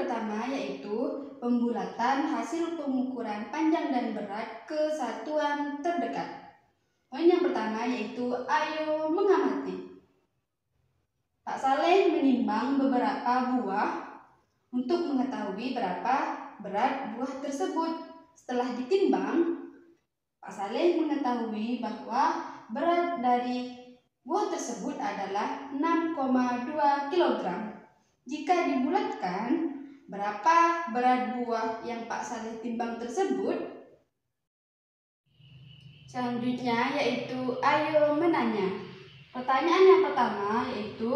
pertama yaitu pembulatan hasil pengukuran panjang dan berat ke satuan terdekat. Poin yang pertama yaitu ayo mengamati. Pak Saleh menimbang beberapa buah untuk mengetahui berapa berat buah tersebut. Setelah ditimbang, Pak Saleh mengetahui bahwa berat dari buah tersebut adalah 6,2 kg. Jika dibulatkan, berapa berat buah yang Pak Saleh timbang tersebut? Selanjutnya yaitu ayo menanya. Pertanyaan yang pertama yaitu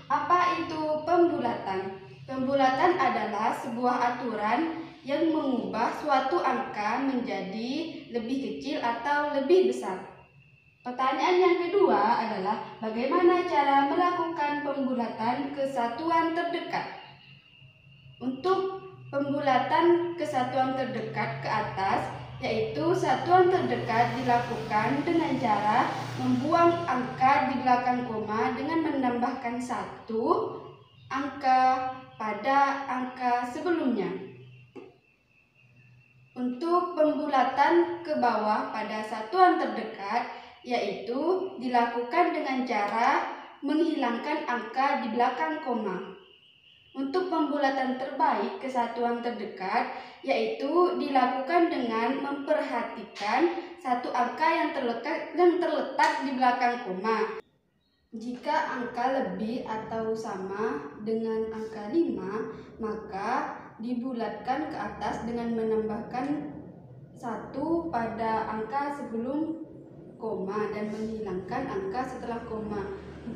apa itu pembulatan? Pembulatan adalah sebuah aturan yang mengubah suatu angka menjadi lebih kecil atau lebih besar. Pertanyaan yang kedua adalah bagaimana cara melakukan pembulatan ke satuan terdekat? Untuk pembulatan ke satuan terdekat ke atas, yaitu satuan terdekat dilakukan dengan cara membuang angka di belakang koma dengan menambahkan satu angka pada angka sebelumnya. Untuk pembulatan ke bawah pada satuan terdekat, yaitu dilakukan dengan cara menghilangkan angka di belakang koma. Untuk pembulatan terbaik ke satuan terdekat, yaitu dilakukan dengan memperhatikan satu angka yang terletak di belakang koma. Jika angka lebih atau sama dengan angka 5, maka dibulatkan ke atas dengan menambahkan satu pada angka sebelum koma dan menghilangkan angka setelah koma.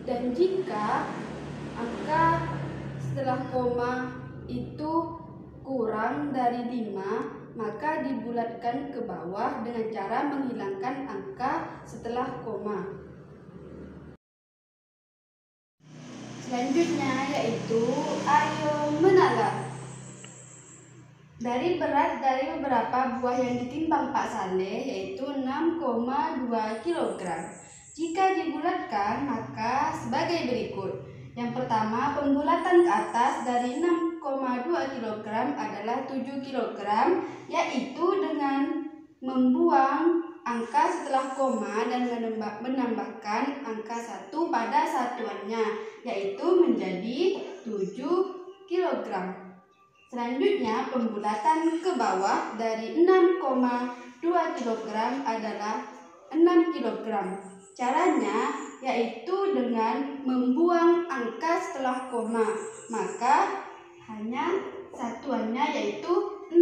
Dan jika angka setelah koma itu kurang dari 5, maka dibulatkan ke bawah dengan cara menghilangkan angka setelah koma. Selanjutnya yaitu ayo menala. Dari berat dari beberapa buah yang ditimbang Pak Saleh yaitu 6,2 kg. Jika dibulatkan maka sebagai berikut. Yang pertama, pembulatan ke atas dari 6,2 kg adalah 7 kg, yaitu dengan membuang angka setelah koma dan menambahkan angka 1 pada satuannya, yaitu menjadi 7 kg. Selanjutnya, pembulatan ke bawah dari 6,2 kg adalah 6 kg. Caranya yaitu dengan membuang angka setelah koma, maka hanya satuannya yaitu 6.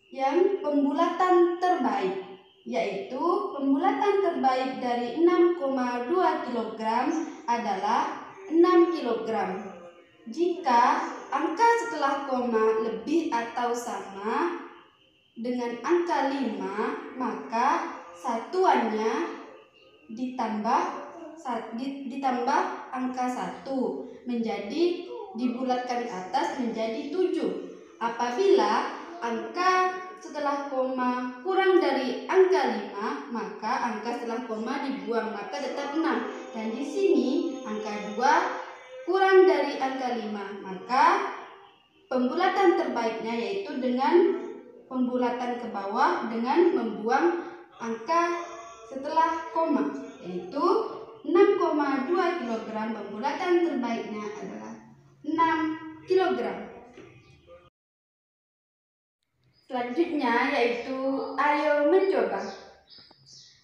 Yang pembulatan terbaik, yaitu pembulatan terbaik dari 6,2 kg adalah 6 kg. Jika angka setelah koma lebih atau sama dengan angka 5, maka satuannya ditambah angka 1 menjadi dibulatkan ke atas menjadi 7. Apabila angka setelah koma kurang dari angka 5, maka angka setelah koma dibuang, maka tetap 6. Dan di sini angka 2 kurang dari angka 5, maka pembulatan terbaiknya yaitu dengan pembulatan ke bawah dengan membuang angka setelah koma, yaitu 6,2 kg. Pembulatan terbaiknya adalah 6 kg. Selanjutnya yaitu ayo mencoba.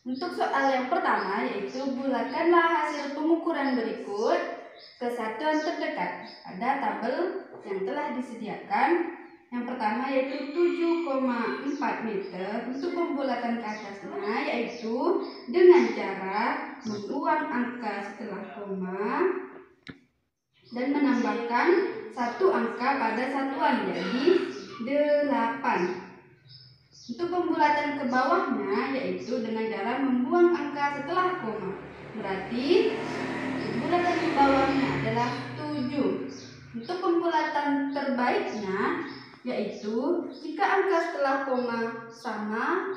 Untuk soal yang pertama yaitu bulatkanlah hasil pengukuran berikut ke satuan terdekat. Ada tabel yang telah disediakan. Yang pertama yaitu 7,4 meter. Untuk pembulatan ke atasnya yaitu dengan cara membuang angka setelah koma dan menambahkan satu angka pada satuan, jadi 8. Untuk pembulatan ke bawahnya yaitu dengan cara membuang angka setelah koma. Berarti pembulatan ke bawahnya adalah 7. Untuk pembulatan terbaiknya yaitu jika angka setelah koma sama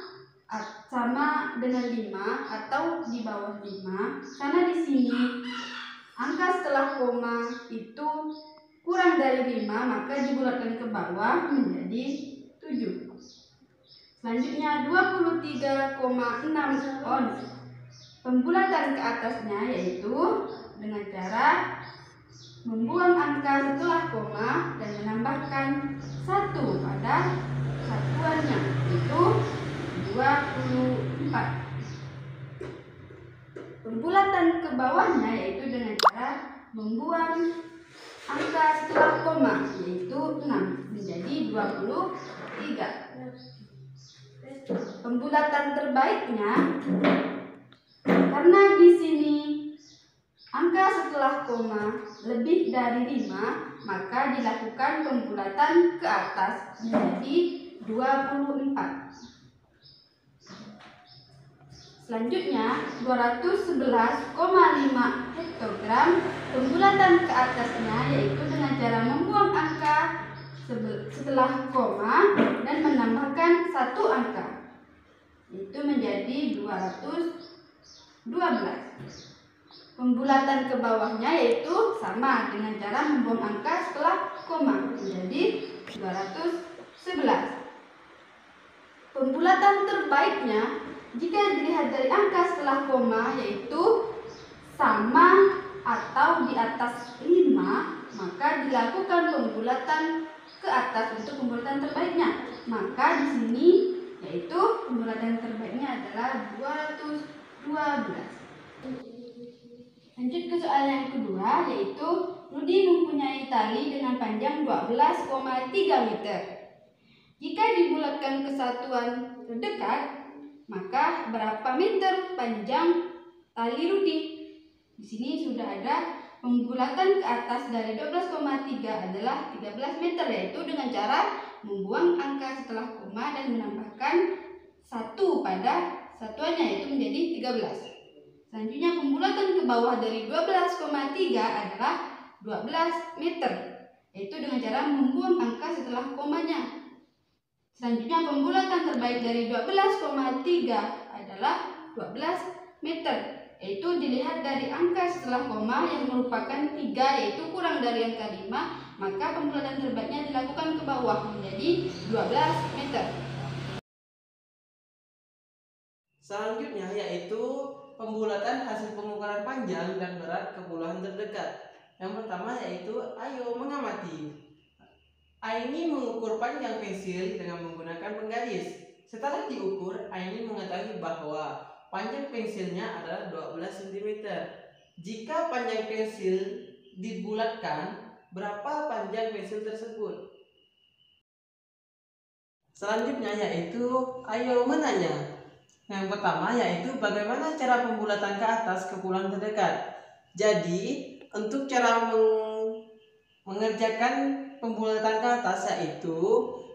dengan 5 atau di bawah 5, karena di sini angka setelah koma itu kurang dari 5, maka dibulatkan ke bawah menjadi 7. Selanjutnya 23,6 ons. Pembulatan ke atasnya yaitu dengan cara membuang angka setelah koma dan menambahkan 1 pada satuannya, yaitu 24. Pembulatan ke bawahnya yaitu dengan cara membuang angka setelah koma, yaitu 6 menjadi 23. Pembulatan terbaiknya, karena di sini angka setelah koma lebih dari 5, maka dilakukan pembulatan ke atas menjadi 24. Selanjutnya 211,5 hektogram. Pembulatan ke atasnya yaitu dengan cara membuang angka setelah koma dan menambahkan 1 angka, itu menjadi 212. Pembulatan ke bawahnya yaitu sama dengan cara membuang angka setelah koma menjadi 211. Pembulatan terbaiknya jika dilihat dari angka setelah koma yaitu sama atau di atas 5, maka dilakukan pembulatan ke atas untuk pembulatan terbaiknya. Maka di sini yaitu pembulatan terbaiknya adalah 212. Lanjut ke soal yang kedua, yaitu Rudi mempunyai tali dengan panjang 12,3 meter. Jika dibulatkan ke satuan terdekat, maka berapa meter panjang tali Rudi? Di sini sudah ada pembulatan ke atas dari 12,3 adalah 13 meter, yaitu dengan cara membuang angka setelah koma dan menambahkan 1 pada satuannya, yaitu menjadi 13. Selanjutnya pembulatan ke bawah dari 12,3 adalah 12 meter, yaitu dengan cara membuang angka setelah komanya. Selanjutnya pembulatan terbaik dari 12,3 adalah 12 meter, yaitu dilihat dari angka setelah koma yang merupakan 3, yaitu kurang dari angka 5, maka pembulatan terbaiknya dilakukan ke bawah menjadi 12 meter. Selanjutnya yaitu pembulatan hasil pengukuran panjang dan berat ke puluhan terdekat. Yang pertama yaitu ayo mengamati. Aini mengukur panjang pensil dengan menggunakan penggaris. Setelah diukur, Aini mengetahui bahwa panjang pensilnya adalah 12 cm. Jika panjang pensil dibulatkan, berapa panjang pensil tersebut? Selanjutnya yaitu ayo menanya. Yang pertama yaitu bagaimana cara pembulatan ke atas ke puluhan terdekat. Jadi untuk cara mengerjakan pembulatan ke atas yaitu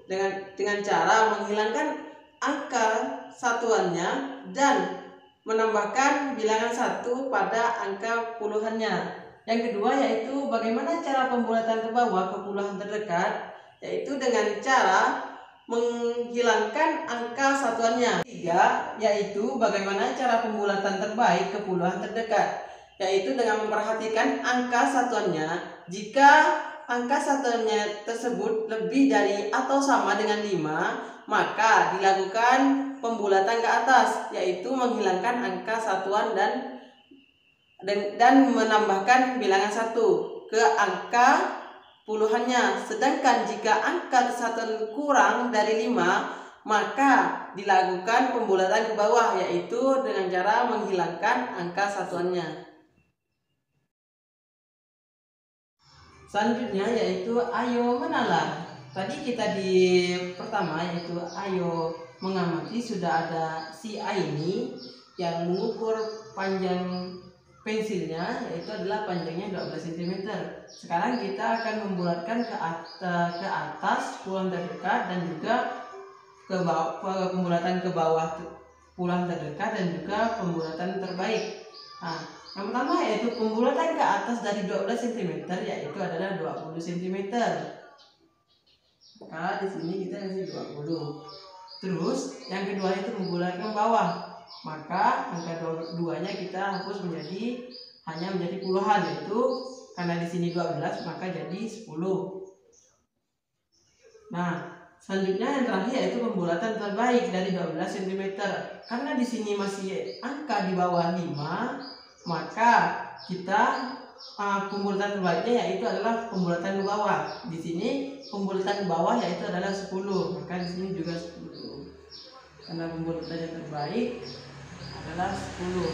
dengan cara menghilangkan angka satuannya dan menambahkan bilangan 1 pada angka puluhannya. Yang kedua yaitu bagaimana cara pembulatan ke bawah ke puluhan terdekat, yaitu dengan cara menghilangkan angka satuannya. Tiga, yaitu bagaimana cara pembulatan terbaik ke puluhan terdekat, yaitu dengan memperhatikan angka satuannya. Jika angka satuannya tersebut lebih dari atau sama dengan 5, maka dilakukan pembulatan ke atas, yaitu menghilangkan angka satuan dan menambahkan bilangan 1 ke angka puluhannya. Sedangkan jika angka kesatuan kurang dari 5, maka dilakukan pembulatan ke bawah, yaitu dengan cara menghilangkan angka satuannya. Selanjutnya yaitu ayo menalar. Tadi kita di pertama yaitu ayo mengamati, sudah ada si Aini yang mengukur panjang pensilnya yaitu adalah panjangnya 12 cm. Sekarang kita akan membulatkan ke atas puluhan terdekat dan juga ke bawah, pembulatan ke bawah puluhan terdekat dan juga pembulatan terbaik. Nah, yang pertama yaitu pembulatan ke atas dari 12 cm yaitu adalah 20 cm. Maka di sini kita kasih 20. Terus yang kedua itu pembulatan ke bawah. Maka angka 2-nya kita hapus hanya menjadi puluhan, yaitu karena di sini 12 maka jadi 10. Nah, selanjutnya yang terakhir yaitu pembulatan terbaik dari 12 cm. Karena di sini masih angka di bawah 5, maka kita pembulatan terbaiknya yaitu adalah pembulatan ke bawah. Di sini pembulatan ke bawah yaitu adalah 10, maka di sini juga 10. Karena pembulatan yang terbaik adalah 10.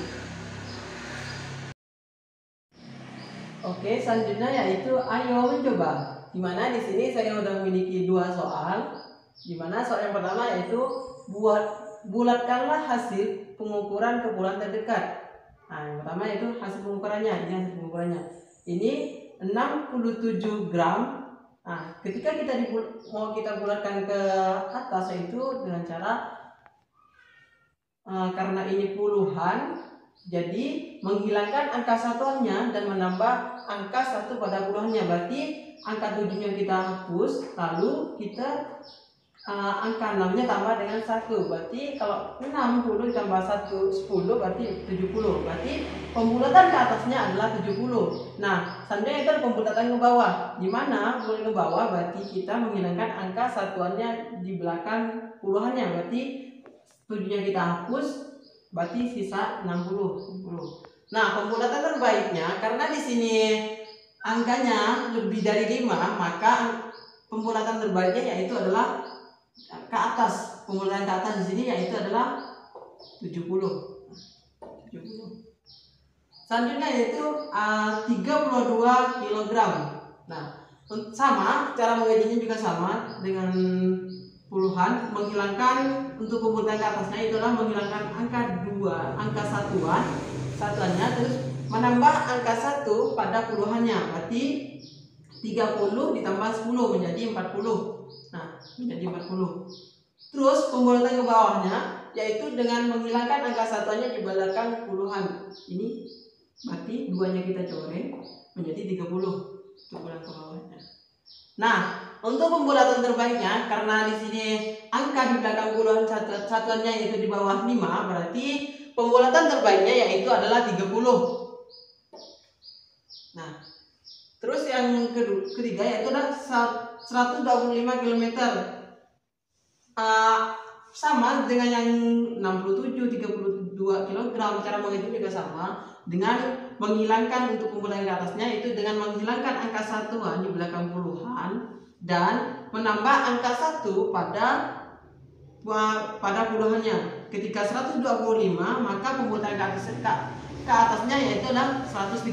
Oke, selanjutnya yaitu ayo mencoba. Dimana di sini saya sudah memiliki 2 soal. Dimana soal yang pertama yaitu bulatkanlah hasil pengukuran kepulan terdekat. Nah, yang pertama yaitu hasil pengukurannya. Ini hasil pengukurannya. Ini 67 gram. Nah, ketika mau kita bulatkan ke atas yaitu dengan cara karena ini puluhan, jadi menghilangkan angka satuannya dan menambah angka 1 pada puluhannya. Berarti angka 7-nya kita hapus, lalu kita angka 6-nya tambah dengan 1. Berarti kalau 60 tambah 1 10 berarti 70. Berarti pembulatan ke atasnya adalah 70. Nah, selanjutnya itu pembulatan ke bawah. Di mana pembulatan ke bawah berarti kita menghilangkan angka satuannya di belakang puluhannya. Berarti 7-nya kita hapus, berarti sisa 60. Nah, pembulatan terbaiknya karena di sini angkanya lebih dari 5, maka pembulatan terbaiknya yaitu adalah ke atas. Pembulatan ke atas di sini yaitu adalah 70. Selanjutnya yaitu 32 kg. Nah, sama cara mengajinya juga sama dengan puluhan. Menghilangkan untuk pembulatan ke atasnya itu adalah menghilangkan angka 2, angka satuannya, terus menambah angka 1 pada puluhannya. Berarti 30 ditambah 10 menjadi 40. Nah, menjadi 40. Terus pembulatan ke bawahnya yaitu dengan menghilangkan angka satuannya di belakang puluhan. Ini berarti 2-nya kita coret menjadi 30 untuk pembulatan ke bawahnya. Nah, untuk pembulatan terbaiknya karena di sini angka di belakang puluhan satuannya yaitu di bawah 5, berarti pembulatan terbaiknya yaitu adalah 30. Nah, terus yang ketiga yaitu adalah 125 km. Sama dengan yang 67 32 kg. Cara menghitung juga sama dengan menghilangkan untuk pembulatan ke atasnya itu dengan menghilangkan angka satuan di belakang puluhan dan menambah angka 1 pada puluhannya. Ketika 125 maka pembulatan ke atasnya yaitu adalah 130.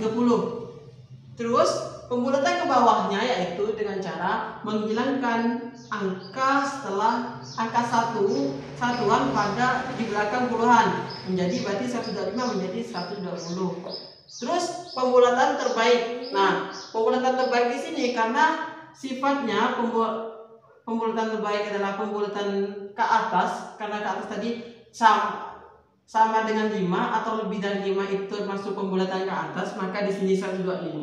Terus pembulatan ke bawahnya yaitu dengan cara menghilangkan angka setelah angka satuan pada di belakang puluhan menjadi berarti 125 menjadi 120. Terus pembulatan terbaik. Nah, pembulatan terbaik di sini karena sifatnya pembulatan terbaik adalah pembulatan ke atas, karena ke atas tadi sama dengan 5 atau lebih dari 5 itu termasuk pembulatan ke atas, maka di sini 125,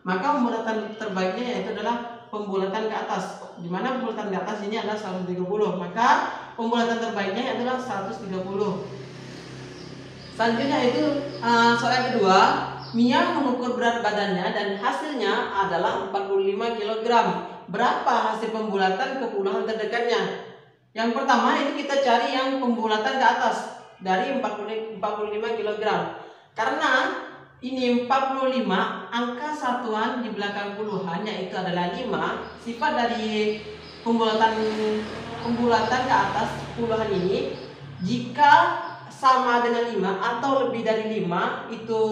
maka pembulatan terbaiknya yaitu adalah pembulatan ke atas. Di mana pembulatan ke atas ini adalah 130, maka pembulatan terbaiknya adalah 130. Selanjutnya itu soal yang kedua, Mia mengukur berat badannya dan hasilnya adalah 45 kg. Berapa hasil pembulatan ke puluhan terdekatnya? Yang pertama itu kita cari yang pembulatan ke atas dari 45 kg. Karena ini 45 angka satuan di belakang puluhan yaitu adalah 5. Sifat dari pembulatan ke atas puluhan ini jika sama dengan 5 atau lebih dari 5 itu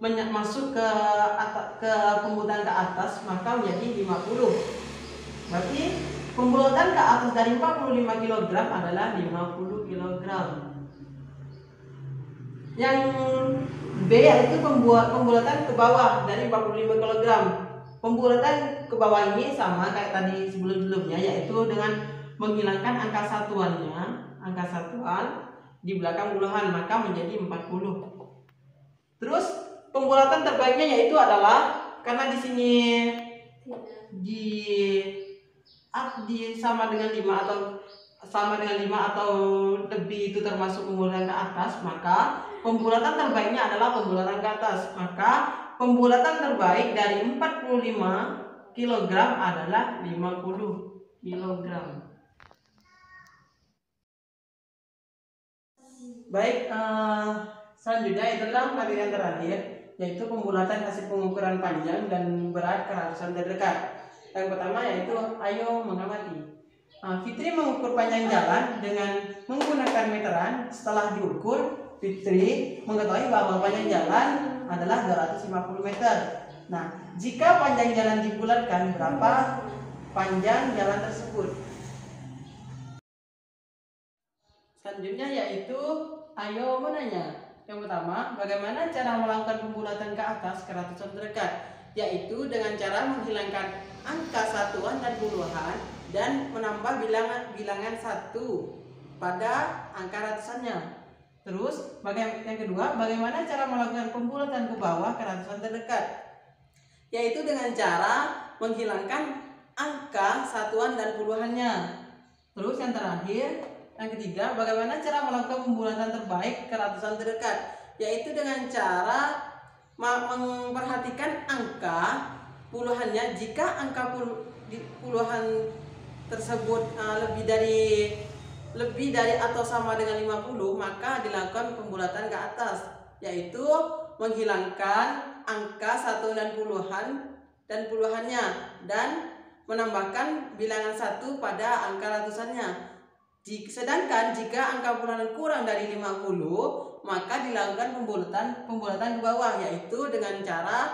masuk ke pembulatan ke atas maka menjadi 50. Berarti pembulatan ke atas dari 45 kg adalah 50 kg. Yang B yaitu pembulatan ke bawah dari 45 kg. Pembulatan ke bawah ini sama kayak tadi sebelumnya yaitu dengan menghilangkan angka satuan di belakang puluhan maka menjadi 40. Terus pembulatan terbaiknya yaitu adalah karena di sini sama dengan 5 atau lebih itu termasuk pembulatan ke atas, maka pembulatan terbaiknya adalah pembulatan ke atas. Maka pembulatan terbaik dari 45 kg adalah 50 kg. Baik, selanjutnya itulah materi yang terakhir, yaitu pembulatan hasil pengukuran panjang dan berat keratusan terdekat. Yang pertama yaitu ayo mengamati. Fitri mengukur panjang jalan dengan menggunakan meteran. Setelah diukur, Fitri mengetahui bahwa panjang jalan adalah 250 meter. Nah, jika panjang jalan dibulatkan, berapa panjang jalan tersebut? Selanjutnya yaitu ayo menanya. Yang pertama, bagaimana cara melakukan pembulatan ke atas keratusan terdekat? Yaitu dengan cara menghilangkan angka satuan dan puluhan dan menambah bilangan satu pada angka ratusannya. Terus, yang kedua, bagaimana cara melakukan pembulatan ke bawah keratusan terdekat? Yaitu dengan cara menghilangkan angka satuan dan puluhannya. Terus yang terakhir, yang ketiga, bagaimana cara melakukan pembulatan terbaik keratusan terdekat? Yaitu dengan cara memperhatikan angka puluhannya. Jika angka puluhan tersebut lebih dari atau sama dengan 50, maka dilakukan pembulatan ke atas, yaitu menghilangkan angka satu dan puluhannya dan menambahkan bilangan satu pada angka ratusannya. Sedangkan jika angka puluhan kurang dari 50, maka dilakukan pembulatan ke bawah, yaitu dengan cara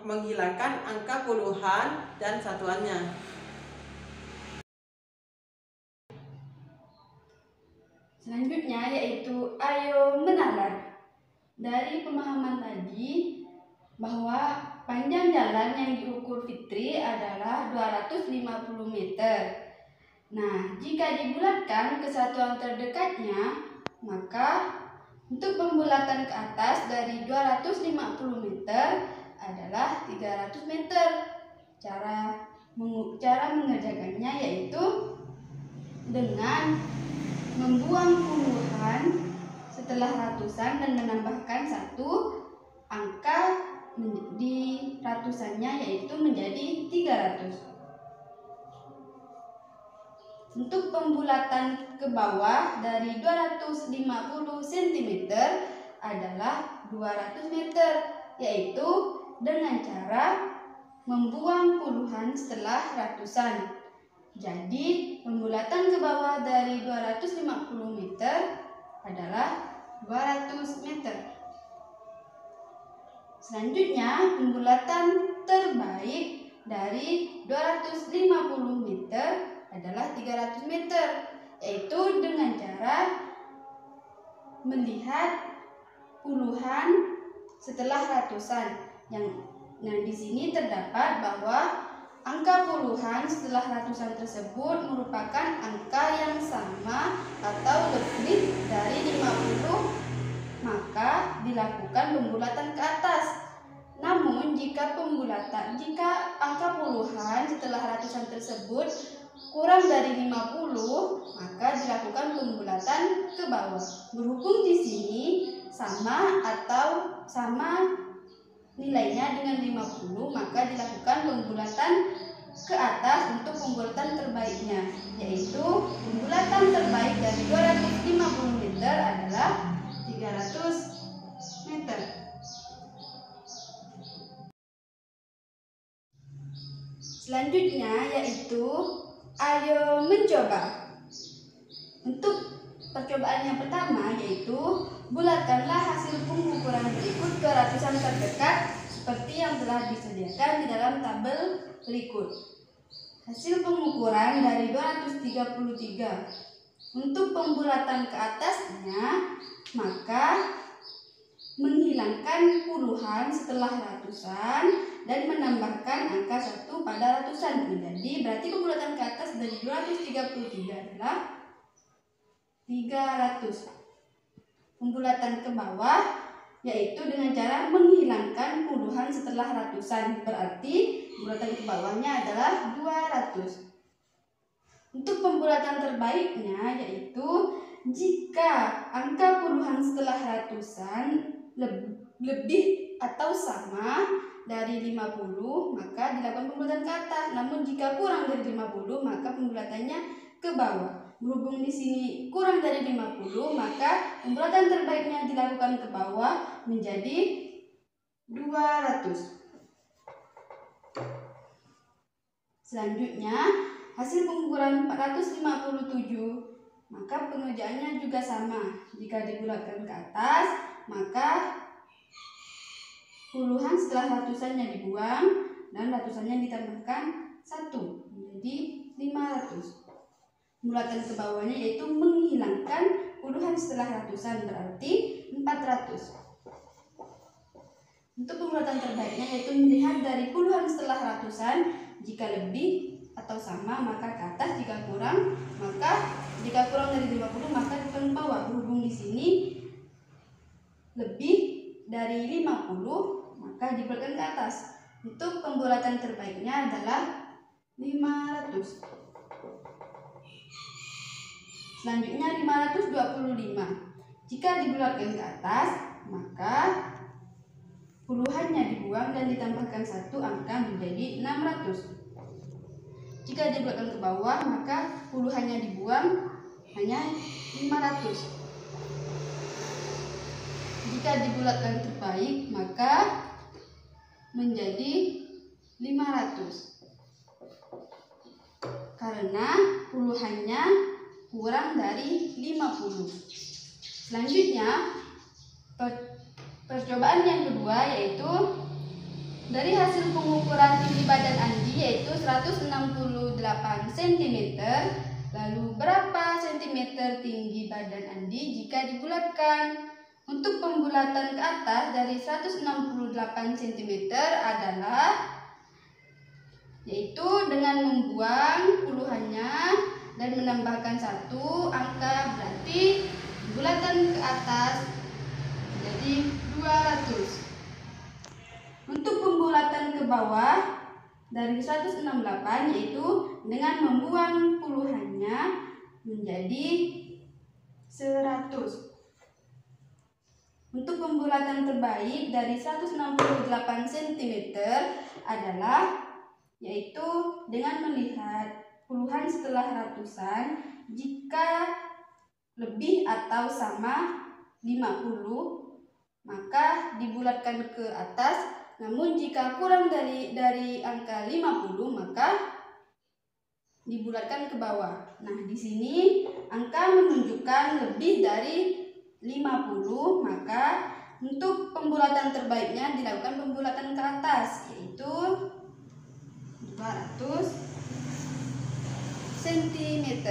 menghilangkan angka puluhan dan satuannya. Selanjutnya yaitu ayo menalar. Dari pemahaman tadi bahwa panjang jalan yang diukur Fitri adalah 250 meter. Nah, jika dibulatkan ke satuan terdekatnya, maka untuk pembulatan ke atas dari 250 meter adalah 300 meter. Cara mengerjakannya yaitu dengan membuang puluhan setelah ratusan dan menambahkan satu angka di ratusannya, yaitu menjadi 300. Untuk pembulatan ke bawah dari 250 cm adalah 200 meter, yaitu dengan cara membuang puluhan setelah ratusan. Jadi, pembulatan ke bawah dari 250 meter adalah 200 meter. Selanjutnya, pembulatan terbaik dari 250 meter adalah 300 meter, yaitu dengan cara melihat puluhan setelah ratusan. Nah, di sini terdapat bahwa angka puluhan setelah ratusan tersebut merupakan angka yang sama atau lebih dari 50, maka dilakukan pembulatan ke atas. Namun jika angka puluhan setelah ratusan tersebut kurang dari 50, maka dilakukan pembulatan ke bawah. Berhubung di sini sama nilainya dengan 50, maka dilakukan pembulatan ke atas untuk pembulatan terbaiknya, yaitu pembulatan terbaik dari 250 meter adalah 300 meter. Selanjutnya yaitu ayo mencoba. Untuk percobaan yang pertama yaitu bulatkanlah hasil pengukuran berikut ke ratusan terdekat seperti yang telah disediakan di dalam tabel berikut. Hasil pengukuran dari 233. Untuk pembulatan ke atasnya, maka menghilangkan puluhan setelah ratusan dan menambahkan angka 1 pada ratusan. Jadi berarti pembulatan ke atas dari 233 adalah 300. Pembulatan ke bawah yaitu dengan cara menghilangkan puluhan setelah ratusan. Berarti pembulatan ke bawahnya adalah 200. Untuk pembulatan terbaiknya yaitu jika angka puluhan setelah ratusan lebih atau sama dari 50, maka dilakukan pembulatan ke atas. Namun jika kurang dari 50, maka pembulatannya ke bawah. Berhubung di sini kurang dari 50, maka pembulatan terbaiknya dilakukan ke bawah menjadi 200. Selanjutnya, hasil pengukuran 457, maka pengerjaannya juga sama. Jika dibulatkan ke atas, maka puluhan setelah ratusannya dibuang dan ratusannya ditambahkan 1 menjadi 500. Pembulatan ke bawahnya yaitu menghilangkan puluhan setelah ratusan, berarti 400. Untuk pembulatan terbaiknya yaitu melihat dari puluhan setelah ratusan. Jika lebih atau sama maka ke atas, jika kurang dari 50 maka ke bawah. Berhubung di sini lebih dari 50 maka dibulatkan ke atas. Untuk pembulatan terbaiknya adalah 500. Selanjutnya 525. Jika dibulatkan ke atas, maka puluhannya dibuang dan ditambahkan 1 angka menjadi 600. Jika dibulatkan ke bawah, maka puluhannya dibuang hanya 500. Jika dibulatkan terbaik, maka menjadi 500. Karena puluhannya kurang dari 50. Selanjutnya, percobaan yang kedua yaitu dari hasil pengukuran tinggi badan Andi yaitu 168 cm. Lalu berapa cm tinggi badan Andi jika dibulatkan? Untuk pembulatan ke atas dari 168 cm adalah yaitu dengan membuang puluhannya dan menambahkan 1 angka, berarti bulatan ke atas jadi 200. Untuk pembulatan ke bawah dari 168 yaitu dengan membuang puluhannya menjadi 100. Untuk pembulatan terbaik dari 168 cm adalah yaitu dengan melihat puluhan setelah ratusan. Jika lebih atau sama 50 maka dibulatkan ke atas. Namun jika kurang dari angka 50 maka dibulatkan ke bawah. Nah, di sini angka menunjukkan lebih dari 50, maka untuk pembulatan terbaiknya dilakukan pembulatan ke atas yaitu 200 cm.